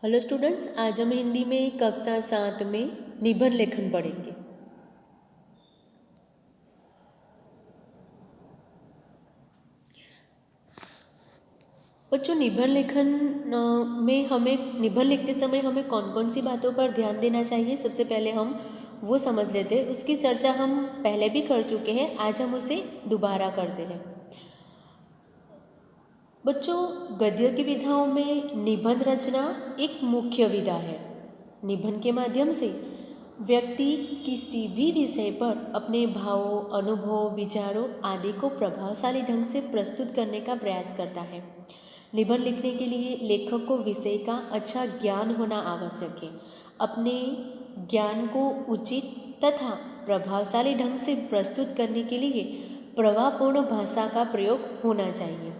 Hello students, आज हम हिंदी में कक्षा 7 में निबंध लेखन पढ़ेंगे। बच्चों, निबंध लेखन में हमें निबंध लिखते समय हमें कौन कौन सी बातों पर ध्यान देना चाहिए, सबसे पहले हम वो समझ लेते हैं। उसकी चर्चा हम पहले भी कर चुके हैं, आज हम उसे दोबारा करते हैं। बच्चों, गद्य की विधाओं में निबंध रचना एक मुख्य विधा है। निबंध के माध्यम से व्यक्ति किसी भी विषय पर अपने भावों, अनुभव, विचारों आदि को प्रभावशाली ढंग से प्रस्तुत करने का प्रयास करता है। निबंध लिखने के लिए लेखक को विषय का अच्छा ज्ञान होना आवश्यक है। अपने ज्ञान को उचित तथा प्रभावशाली ढंग से प्रस्तुत करने के लिए प्रवाहपूर्ण भाषा का प्रयोग होना चाहिए।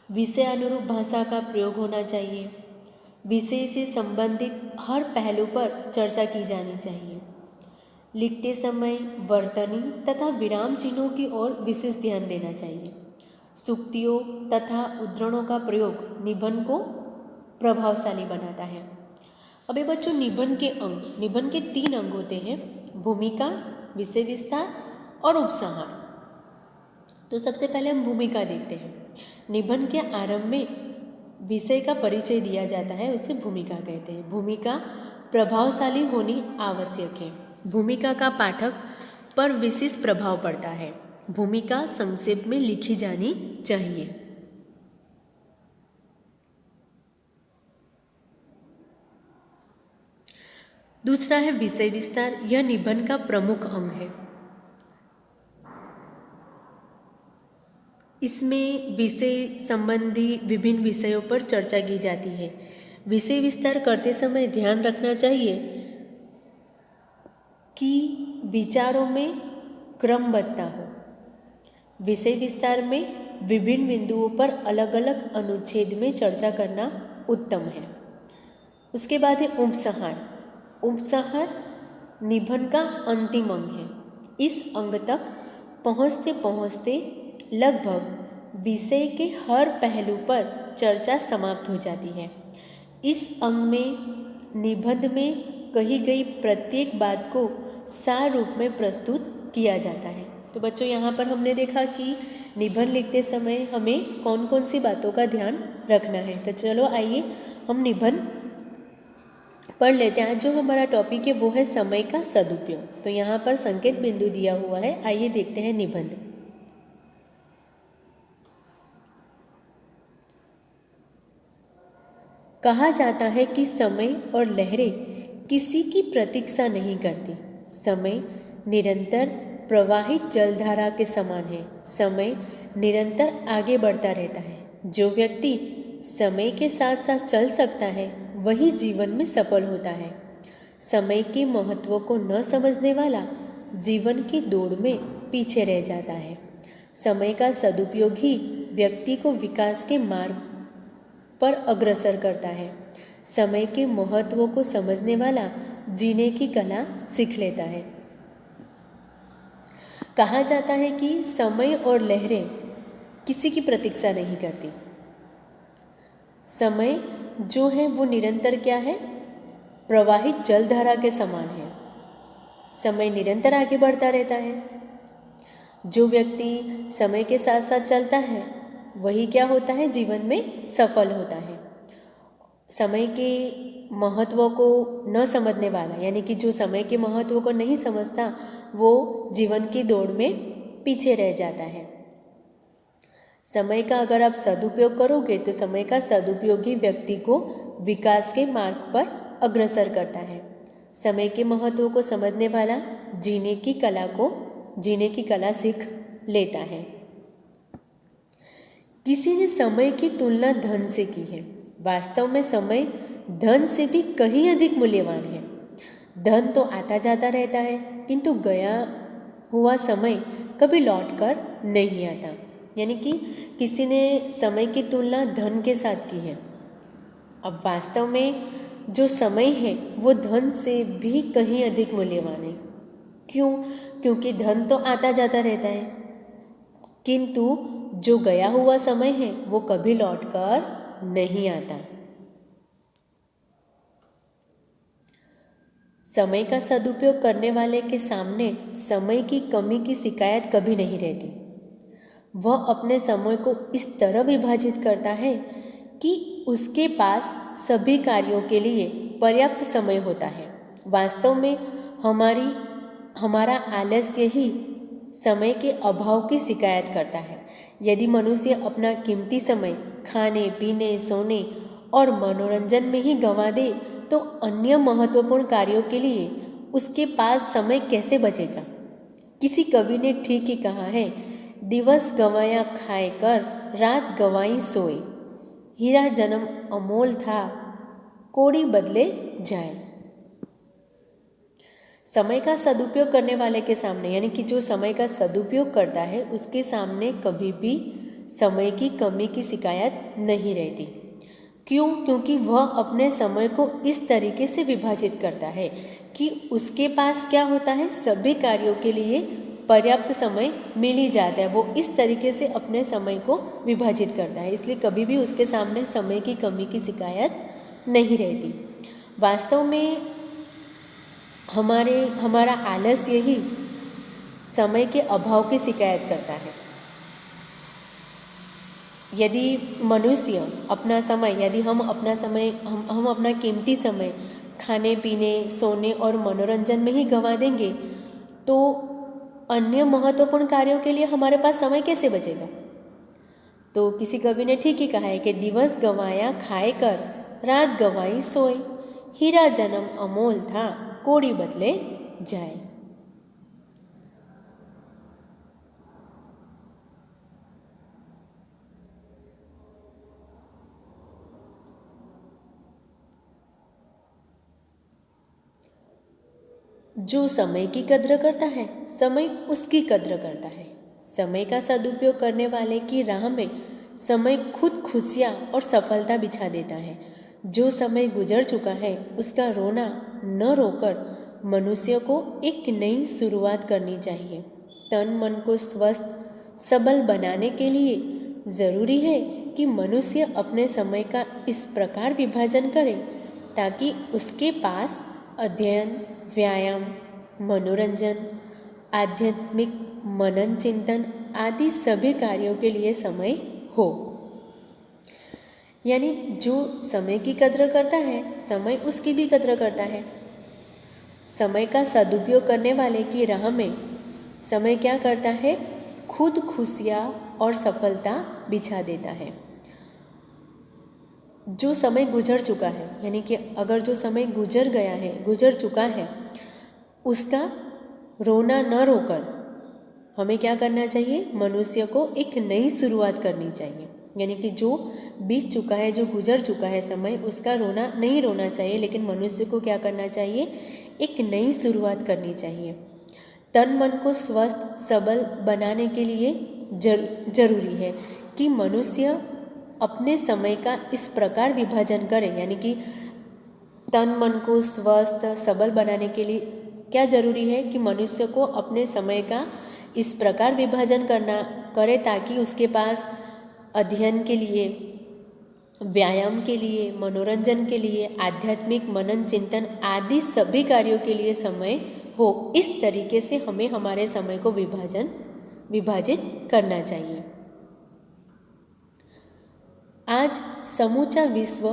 विषय अनुरूप भाषा का प्रयोग होना चाहिए। विषय से संबंधित हर पहलू पर चर्चा की जानी चाहिए। लिखते समय वर्तनी तथा विराम चिन्हों की ओर विशेष ध्यान देना चाहिए। सूक्तियों तथा उद्धरणों का प्रयोग निबंध को प्रभावशाली बनाता है। अभी बच्चों, निबंध के 3 अंग होते हैं: भूमिका, विषय विस्तार और उपसंहार। तो सबसे पहले हम भूमिका देखते हैं। निबंध के आरंभ में विषय का परिचय दिया जाता है, उसे भूमिका कहते हैं। भूमिका प्रभावशाली होनी आवश्यक है। भूमिका का पाठक पर विशेष प्रभाव पड़ता है। भूमिका संक्षेप में लिखी जानी चाहिए। दूसरा है विषय विस्तार। यह निबंध का प्रमुख अंग है। इसमें विषय संबंधी विभिन्न विषयों पर चर्चा की जाती है। विषय विस्तार करते समय ध्यान रखना चाहिए कि विचारों में क्रमबद्धता हो। विषय विस्तार में विभिन्न बिंदुओं पर अलग अलग अनुच्छेद में चर्चा करना उत्तम है। उसके बाद है उपसंहार। उपसंहार निबंध का अंतिम अंग है। इस अंग तक पहुँचते पहुँचते लगभग विषय के हर पहलू पर चर्चा समाप्त हो जाती है। इस अंग में निबंध में कही गई प्रत्येक बात को सार रूप में प्रस्तुत किया जाता है। तो बच्चों, यहाँ पर हमने देखा कि निबंध लिखते समय हमें कौन कौन सी बातों का ध्यान रखना है। तो चलो आइए हम निबंध पढ़ लेते हैं। जो हमारा टॉपिक है वो है समय का सदुपयोग। तो यहाँ पर संकेत बिंदु दिया हुआ है, आइए देखते हैं निबंध। कहा जाता है कि समय और लहरें किसी की प्रतीक्षा नहीं करती। समय निरंतर प्रवाहित जलधारा के समान है। समय निरंतर आगे बढ़ता रहता है। जो व्यक्ति समय के साथ साथ चल सकता है वही जीवन में सफल होता है। समय के महत्व को न समझने वाला जीवन की दौड़ में पीछे रह जाता है। समय का सदुपयोग ही व्यक्ति को विकास के मार्ग पर अग्रसर करता है। समय के महत्व को समझने वाला जीने की कला सीख लेता है। कहा जाता है कि समय और लहरें किसी की प्रतीक्षा नहीं करती। समय जो है वो निरंतर क्या है? प्रवाहित जलधारा के समान है। समय निरंतर आगे बढ़ता रहता है। जो व्यक्ति समय के साथ साथ चलता है वही क्या होता है? जीवन में सफल होता है। समय के महत्व को न समझने वाला, यानी कि जो समय के महत्व को नहीं समझता, वो जीवन की दौड़ में पीछे रह जाता है। समय का अगर आप सदुपयोग करोगे तो समय का सदुपयोग ही व्यक्ति को विकास के मार्ग पर अग्रसर करता है। समय के महत्व को समझने वाला जीने की कला सीख लेता है। किसी ने समय की तुलना धन से की है। वास्तव में समय धन से भी कहीं अधिक मूल्यवान है। धन तो आता जाता रहता है, किंतु गया हुआ समय कभी लौट कर नहीं आता। यानी कि किसी ने समय की तुलना धन के साथ की है। अब वास्तव में जो समय है वो धन से भी कहीं अधिक मूल्यवान है। क्यों? क्योंकि धन तो आता जाता रहता है, किंतु जो गया हुआ समय है वो कभी लौट कर नहीं आता। समय का सदुपयोग करने वाले के सामने समय की कमी की शिकायत कभी नहीं रहती। वह अपने समय को इस तरह विभाजित करता है कि उसके पास सभी कार्यों के लिए पर्याप्त समय होता है। वास्तव में हमारा आलस्य ही समय के अभाव की शिकायत करता है। यदि मनुष्य अपना कीमती समय खाने पीने सोने और मनोरंजन में ही गंवा दे तो अन्य महत्वपूर्ण कार्यों के लिए उसके पास समय कैसे बचेगा। किसी कवि ने ठीक ही कहा है, दिवस गंवाया खाए कर, रात गंवाई सोए, हीरा जन्म अमोल था, कोड़ी बदले जाए। समय का सदुपयोग करने वाले के सामने, यानी कि जो समय का सदुपयोग करता है, उसके सामने कभी भी समय की कमी की शिकायत नहीं रहती। क्यों? क्योंकि वह अपने समय को इस तरीके से विभाजित करता है कि उसके पास क्या होता है, सभी कार्यों के लिए पर्याप्त समय मिल ही जाता है। वो इस तरीके से अपने समय को विभाजित करता है, इसलिए कभी भी उसके सामने समय की कमी की शिकायत नहीं रहती। वास्तव में हमारा आलस्य ही समय के अभाव की शिकायत करता है। यदि मनुष्य अपना समय, यदि हम अपना कीमती समय खाने पीने सोने और मनोरंजन में ही गंवा देंगे तो अन्य महत्वपूर्ण कार्यों के लिए हमारे पास समय कैसे बचेगा। तो किसी कवि ने ठीक ही कहा है कि दिवस गंवाया खाए कर, रात गंवाई सोए, हीरा जन्म अमोल था, कोड़ी बदले जाए। जो समय की कद्र करता है, समय उसकी कद्र करता है। समय का सदुपयोग करने वाले की राह में समय खुद खुशियाँ और सफलता बिछा देता है। जो समय गुजर चुका है उसका रोना न रोकर मनुष्य को एक नई शुरुआत करनी चाहिए। तन मन को स्वस्थ सबल बनाने के लिए ज़रूरी है कि मनुष्य अपने समय का इस प्रकार विभाजन करे ताकि उसके पास अध्ययन, व्यायाम, मनोरंजन, आध्यात्मिक मनन चिंतन आदि सभी कार्यों के लिए समय हो। यानी जो समय की कद्र करता है, समय उसकी भी कद्र करता है। समय का सदुपयोग करने वाले की राह में समय क्या करता है, खुद खुशियाँ और सफलता बिछा देता है। जो समय गुजर चुका है, यानी कि अगर जो समय गुजर चुका है, उसका रोना न रोकर हमें क्या करना चाहिए, मनुष्य को एक नई शुरुआत करनी चाहिए। यानी कि जो बीत चुका है, जो गुजर चुका है समय, उसका रोना नहीं रोना चाहिए, लेकिन मनुष्य को क्या करना चाहिए, एक नई शुरुआत करनी चाहिए। तन मन को स्वस्थ सबल बनाने के लिए जरूरी है कि मनुष्य अपने समय का इस प्रकार विभाजन करे। यानी कि तन मन को स्वस्थ सबल बनाने के लिए क्या जरूरी है कि मनुष्य को अपने समय का इस प्रकार विभाजन करे ताकि उसके पास अध्ययन के लिए, व्यायाम के लिए, मनोरंजन के लिए, आध्यात्मिक मनन चिंतन आदि सभी कार्यों के लिए समय हो। इस तरीके से हमें हमारे समय को विभाजित करना चाहिए। आज समूचा विश्व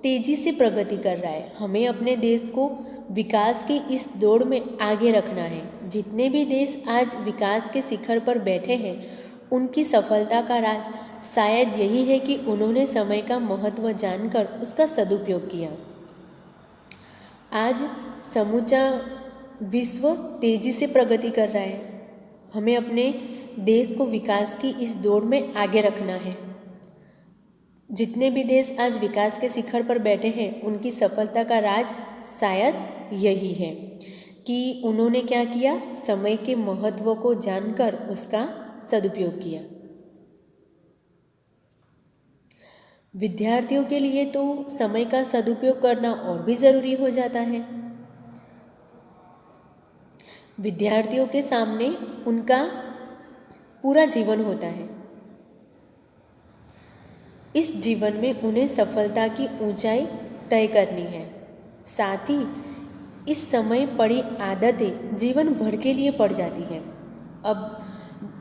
तेजी से प्रगति कर रहा है। हमें अपने देश को विकास की इस दौड़ में आगे रखना है। जितने भी देश आज विकास के शिखर पर बैठे हैं, उनकी सफलता का राज शायद यही है कि उन्होंने समय का महत्व जानकर उसका सदुपयोग किया। आज समूचा विश्व तेजी से प्रगति कर रहा है। हमें अपने देश को विकास की इस दौड़ में आगे रखना है। जितने भी देश आज विकास के शिखर पर बैठे हैं, उनकी सफलता का राज शायद यही है कि उन्होंने क्या किया, समय के महत्व को जानकर उसका सदुपयोग किया। विद्यार्थियों के लिए तो समय का सदुपयोग करना और भी ज़रूरी हो जाता है। विद्यार्थियों के सामने उनका पूरा जीवन होता है। इस जीवन में उन्हें सफलता की ऊंचाई तय करनी है। साथ ही इस समय पड़ी आदतें जीवन भर के लिए पड़ जाती हैं। अब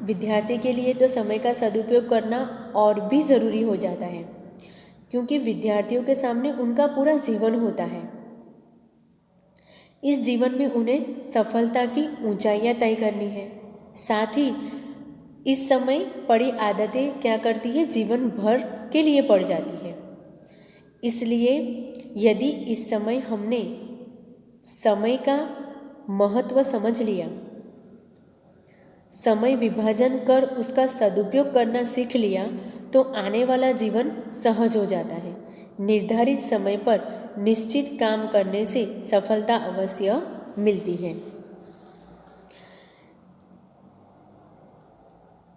विद्यार्थी के लिए तो समय का सदुपयोग करना और भी ज़रूरी हो जाता है, क्योंकि विद्यार्थियों के सामने उनका पूरा जीवन होता है। इस जीवन में उन्हें सफलता की ऊंचाइयां तय करनी है। साथ ही इस समय पड़ी आदतें क्या करती है, जीवन भर के लिए पड़ जाती है। इसलिए यदि इस समय हमने समय का महत्व समझ लिया, समय विभाजन कर उसका सदुपयोग करना सीख लिया, तो आने वाला जीवन सहज हो जाता है। निर्धारित समय पर निश्चित काम करने से सफलता अवश्य मिलती है।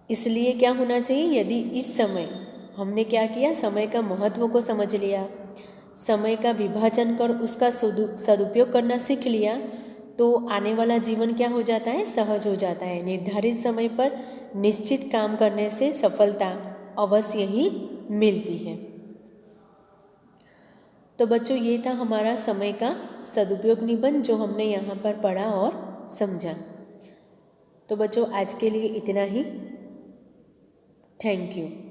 इसलिए क्या होना चाहिए, यदि इस समय हमने क्या किया, समय का महत्व को समझ लिया, समय का विभाजन कर उसका सदुपयोग करना सीख लिया, तो आने वाला जीवन क्या हो जाता है, सहज हो जाता है। निर्धारित समय पर निश्चित काम करने से सफलता अवश्य ही मिलती है। तो बच्चों, ये था हमारा समय का सदुपयोग निबंध जो हमने यहाँ पर पढ़ा और समझा। तो बच्चों, आज के लिए इतना ही। Thank you.